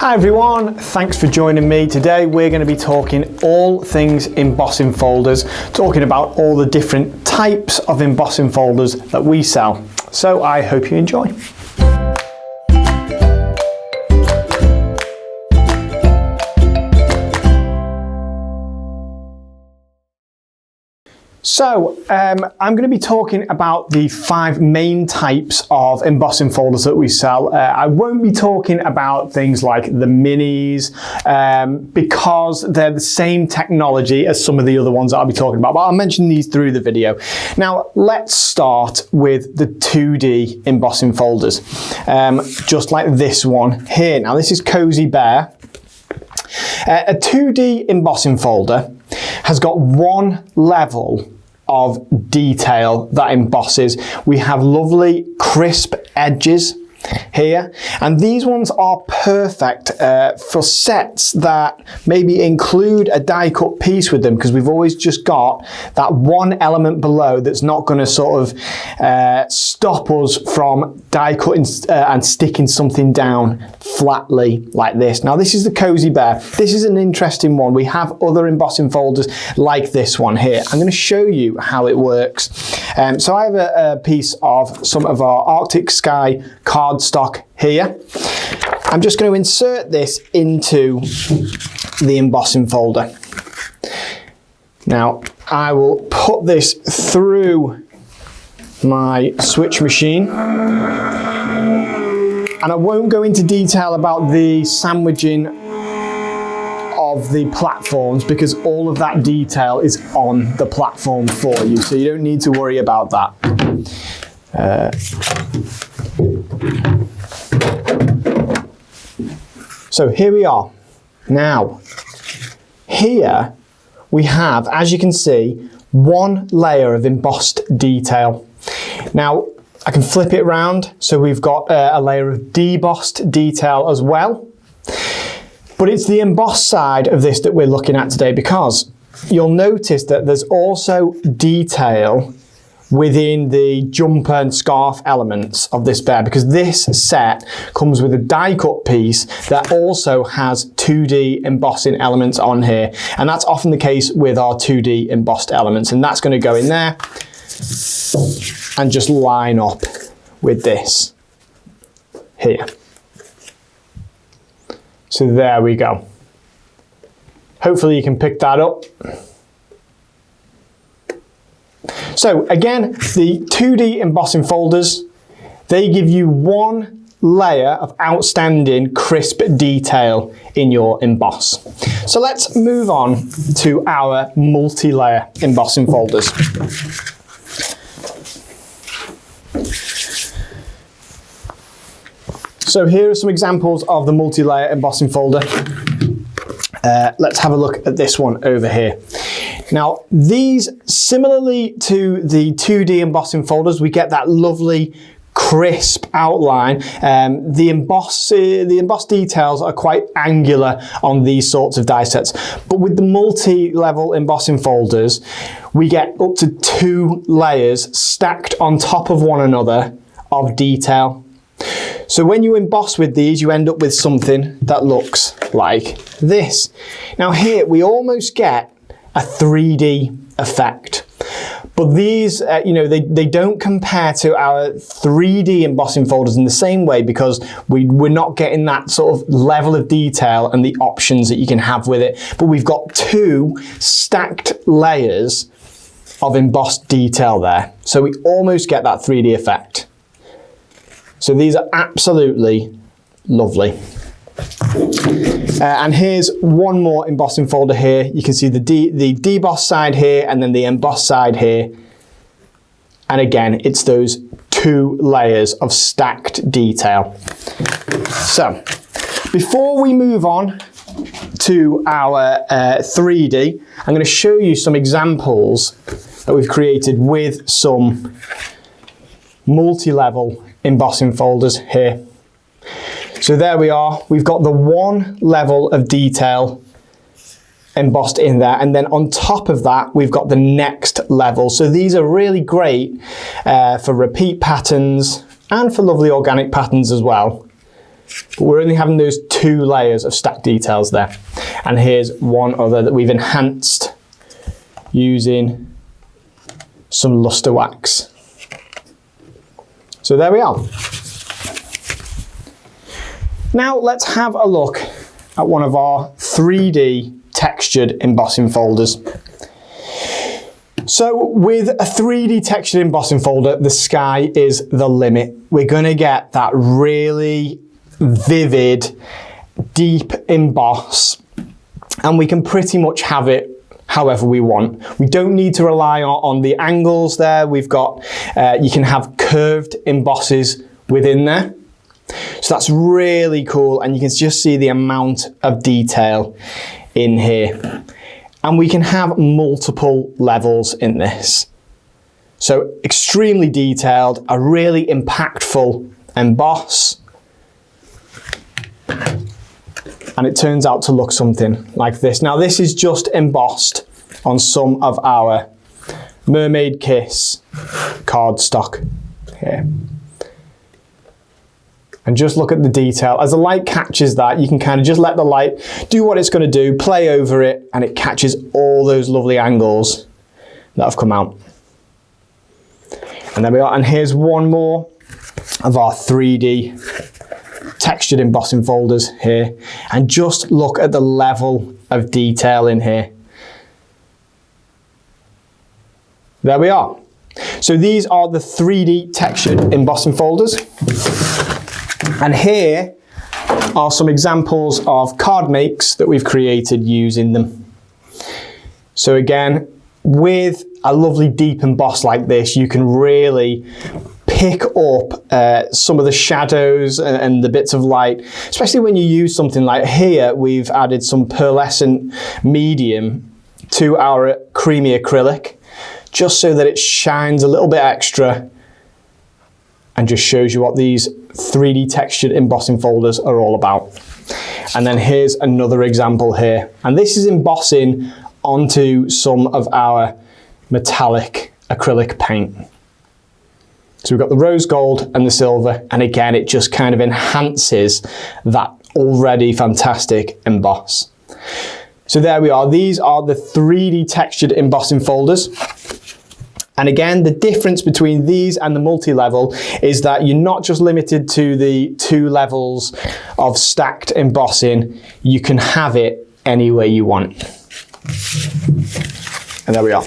Hi everyone, thanks for joining me. Today we're going to be talking all things embossing folders, talking about all the different types of embossing folders that we sell. So I hope you enjoy. So I'm going to be talking about the 5 main types of embossing folders that we sell. I won't be talking about things like the minis because they're the same technology as some of the other ones that I'll be talking about, but I'll mention these through the video. Now let's start with the 2D embossing folders, just like this one here. Now this is Cozy Bear. A 2D embossing folder has got one level of detail that embosses. We have lovely crisp edges here, and these ones are perfect for sets that maybe include a die cut piece with them, because we've always just got that one element below that's not going to sort of stop us from die cutting and sticking something down flatly like this. Now this is the Cozy Bear. This is an interesting one. We have other embossing folders like this one here. I'm going to show you how it works. So I have a piece of some of our Arctic Sky cardstock here. I'm just going to insert this into the embossing folder. Now I will put this through my switch machine, and I won't go into detail about the sandwiching of the platforms because all of that detail is on the platform for you, so you don't need to worry about that. So here we are. Now, here we have, as you can see, one layer of embossed detail. Now, I can flip it around, so we've got a layer of debossed detail as well. But it's the embossed side of this that we're looking at today, because you'll notice that there's also detail within the jumper and scarf elements of this bear, because this set comes with a die cut piece that also has 2D embossing elements on here, and that's often the case with our 2D embossed elements, and that's going to go in there and just line up with this here. So there we go. Hopefully you can pick that up. So again, the 2D embossing folders, they give you one layer of outstanding crisp detail in your emboss. So let's move on to our multi-layer embossing folders. So here are some examples of the multi-layer embossing folder. Let's have a look at this one over here. Now these, similarly to the 2D embossing folders, we get that lovely crisp outline. The embossed details are quite angular on these sorts of die sets, but with the multi-level embossing folders we get up to 2 layers stacked on top of one another of detail. So when you emboss with these, you end up with something that looks like this. Now here we almost get a 3D effect, but these, you know, they don't compare to our 3D embossing folders in the same way, because we're not getting that sort of level of detail and the options that you can have with it. But we've got 2 stacked layers of embossed detail there, so we almost get that 3D effect. So these are absolutely lovely. And here's one more embossing folder here. You can see the deboss side here and then the emboss side here. And again, it's those 2 layers of stacked detail. So before we move on to our 3D, I'm going to show you some examples that we've created with some multi-level embossing folders here. So there we are. We've got the one level of detail embossed in there, and then on top of that we've got the next level. So these are really great for repeat patterns and for lovely organic patterns as well. but we're only having those 2 layers of stacked details there. And here's one other that we've enhanced using some luster wax. So there we are. Now let's have a look at one of our 3D textured embossing folders. So with a 3D textured embossing folder, the sky is the limit. We're going to get that really vivid, deep emboss, and we can pretty much have it however we want. We don't need to rely on the angles there. We've got, you can have curved embosses within there. So that's really cool, and you can just see the amount of detail in here. And we can have multiple levels in this. So extremely detailed, a really impactful emboss. And it turns out to look something like this. Now this is just embossed on some of our Mermaid Kiss cardstock here. And just look at the detail. As the light catches that, you can kind of just let the light do what it's going to do, play over it, and it catches all those lovely angles that have come out. And there we are. And here's one more of our 3D textured embossing folders here. And just look at the level of detail in here. There we are. So these are the 3D textured embossing folders. And here are some examples of card makes that we've created using them. So again, with a lovely deep emboss like this, you can really pick up some of the shadows and the bits of light, especially when you use something like here. We've added some pearlescent medium to our creamy acrylic, just so that it shines a little bit extra and just shows you what these 3D textured embossing folders are all about. And then here's another example here. And this is embossing onto some of our metallic acrylic paint. So we've got the rose gold and the silver, and again, it just kind of enhances that already fantastic emboss. So there we are. These are the 3D textured embossing folders. And again, the difference between these and the multi-level is that you're not just limited to the 2 levels of stacked embossing, you can have it any way you want. And there we are.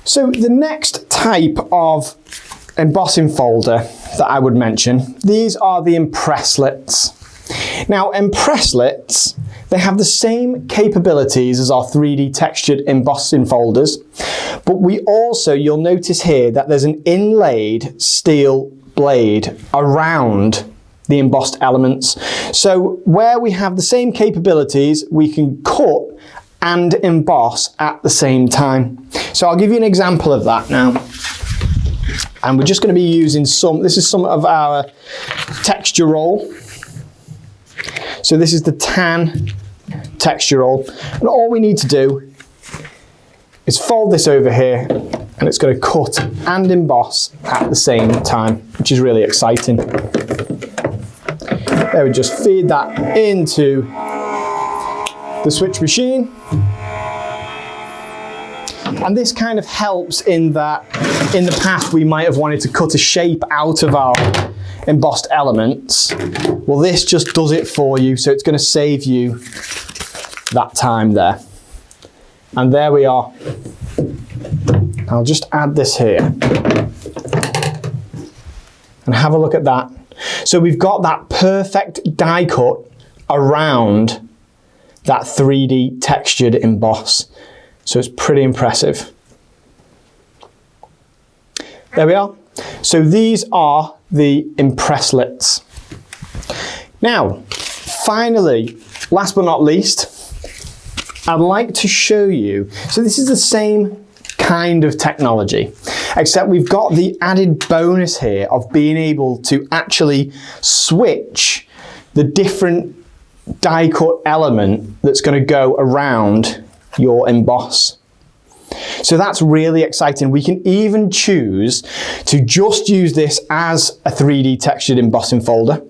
So the next type of embossing folder that I would mention, these are the Impresslits. Now, Impresslits, they have the same capabilities as our 3D textured embossing folders, but we also, you'll notice here that there's an inlaid steel blade around the embossed elements. So where we have the same capabilities, we can cut and emboss at the same time. So I'll give you an example of that now. And we're just going to be using this is some of our texture roll. So this is the tan texture roll, and all we need to do is fold this over here, and it's going to cut and emboss at the same time, which is really exciting. There, we just feed that into the switch machine, and this kind of helps in that in the past we might have wanted to cut a shape out of our embossed elements. Well, this just does it for you, so it's going to save you that time there. And there we are. I'll just add this here and have a look at that. So we've got that perfect die cut around that 3D textured emboss. So it's pretty impressive. There we are. So these are the Impresslits. Now, finally, last but not least, I'd like to show you, so this is the same kind of technology, except we've got the added bonus here of being able to actually switch the different die cut element that's going to go around your emboss. So that's really exciting. We can even choose to just use this as a 3D textured embossing folder,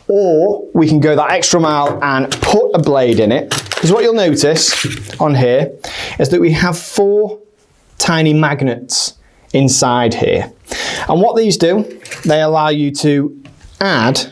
or we can go that extra mile and put a blade in it. Because what you'll notice on here is that we have 4 tiny magnets inside here. And what these do, they allow you to add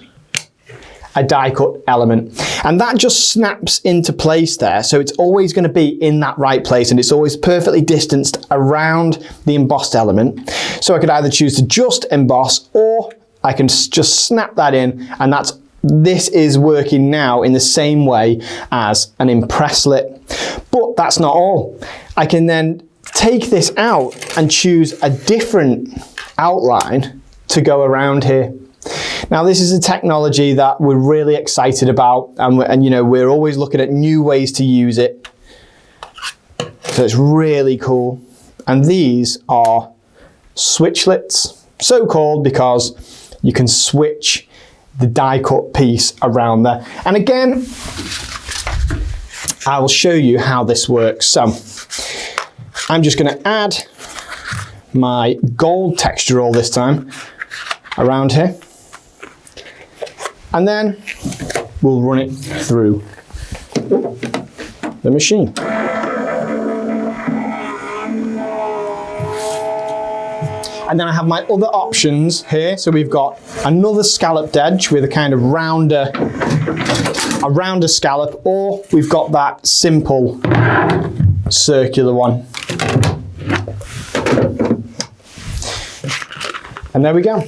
a die cut element, and that just snaps into place there, so it's always going to be in that right place, and it's always perfectly distanced around the embossed element. So I could either choose to just emboss, or I can just snap that in, and this is working now in the same way as an Impresslit. But that's not all. I can then take this out and choose a different outline to go around here. Now, this is a technology that we're really excited about, and you know, we're always looking at new ways to use it. So it's really cool. And these are switchlits, so called because you can switch the die cut piece around there. And again, I will show you how this works. So I'm just going to add my gold texture all this time around here. And then we'll run it through the machine. And then I have my other options here. So we've got another scalloped edge with a kind of rounder scallop, or we've got that simple circular one. And there we go.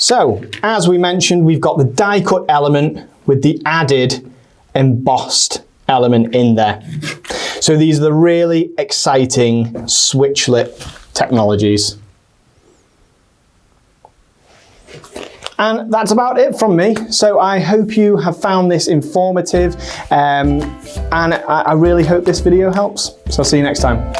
So, as we mentioned, we've got the die cut element with the added embossed element in there. So these are the really exciting switchlit technologies. And that's about it from me. So I hope you have found this informative, and I really hope this video helps. So I'll see you next time.